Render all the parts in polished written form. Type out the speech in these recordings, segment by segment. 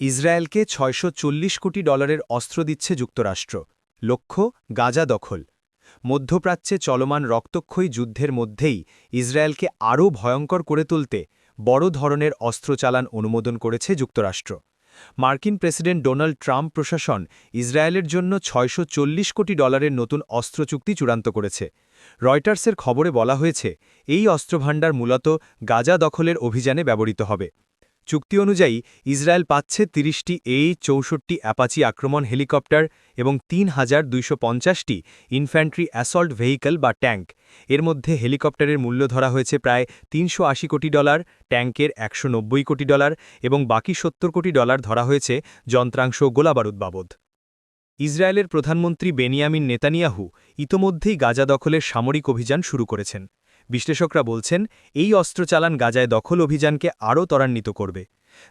ইসরায়েলকে $640 কোটি অস্ত্র দিচ্ছে যুক্তরাষ্ট্র। লক্ষ্য গাজা দখল। মধ্যপ্রাচ্যে চলমান রক্তক্ষয়ী যুদ্ধের মধ্যেই ইসরায়েলকে আরও ভয়ঙ্কর করে তুলতে বড় ধরনের অস্ত্র চালান অনুমোদন করেছে যুক্তরাষ্ট্র। মার্কিন প্রেসিডেন্ট ডোনাল্ড ট্রাম্প প্রশাসন ইসরায়েলের জন্য $640 কোটি নতুন অস্ত্র চুক্তি চূড়ান্ত করেছে। রয়টার্সের খবরে বলা হয়েছে, এই অস্ত্রভাণ্ডার মূলত গাজা দখলের অভিযানে ব্যবহৃত হবে। চুক্তি অনুযায়ী ইসরায়েল পাচ্ছে ৩০টি A-64 অ্যাপাচি আক্রমণ হেলিকপ্টার এবং ৩,২৫০টি ইনফ্যান্ট্রি অ্যাসল্ট ভেহিকল বা ট্যাঙ্ক। এর মধ্যে হেলিকপ্টারের মূল্য ধরা হয়েছে প্রায় $৩৮০ কোটি, ট্যাঙ্কের $১৯০ কোটি এবং বাকি $৭০ কোটি ধরা হয়েছে যন্ত্রাংশ ও গোলাবারুদ বাবদ। ইসরায়েলের প্রধানমন্ত্রী বেনিয়ামিন নেতানিয়াহু ইতোমধ্যেই গাজা দখলের সামরিক অভিযান শুরু করেছেন। বিশ্লেষকরা বলছেন, এই অস্ত্র চালান গাজায় দখল অভিযানকে আরও ত্বরান্বিত করবে।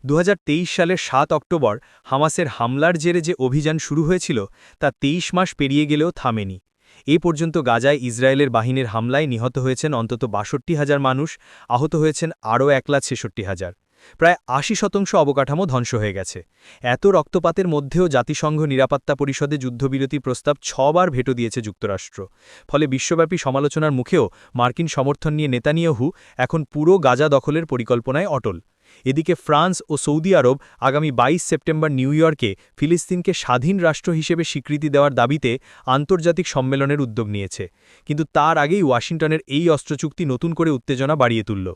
২০২৩ সালের ৭ অক্টোবর হামাসের হামলার জেরে যে অভিযান শুরু হয়েছিল তা ২৩ মাস পেরিয়ে গেলেও থামেনি। এ পর্যন্ত গাজায় ইসরায়েলের বাহিনীর হামলায় নিহত হয়েছেন অন্তত ৬২,০০০ মানুষ, আহত হয়েছেন আরও ১,৬৬,০০০। প্রায় ৮০% অবকাঠামো ধ্বংস হয়ে গেছে। এত রক্তপাতের মধ্যেও জাতিসংঘ নিরাপত্তা পরিষদে যুদ্ধবিরতি প্রস্তাব ৬ বার ভেটো দিয়েছে যুক্তরাষ্ট্র। ফলে বিশ্বব্যাপী সমালোচনার মুখেও মার্কিন সমর্থন নিয়ে নেতানিয়াহু এখন পুরো গাজা দখলের পরিকল্পনায় অটল। এদিকে ফ্রান্স ও সৌদি আরব আগামী ২২ সেপ্টেম্বর নিউ ইয়র্কে ফিলিস্তিনকে স্বাধীন রাষ্ট্র হিসেবে স্বীকৃতি দেওয়ার দাবিতে আন্তর্জাতিক সম্মেলনের উদ্যোগ নিয়েছে। কিন্তু তার আগেই ওয়াশিংটনের এই অস্ত্র চুক্তি নতুন করে উত্তেজনা বাড়িয়ে তুলল।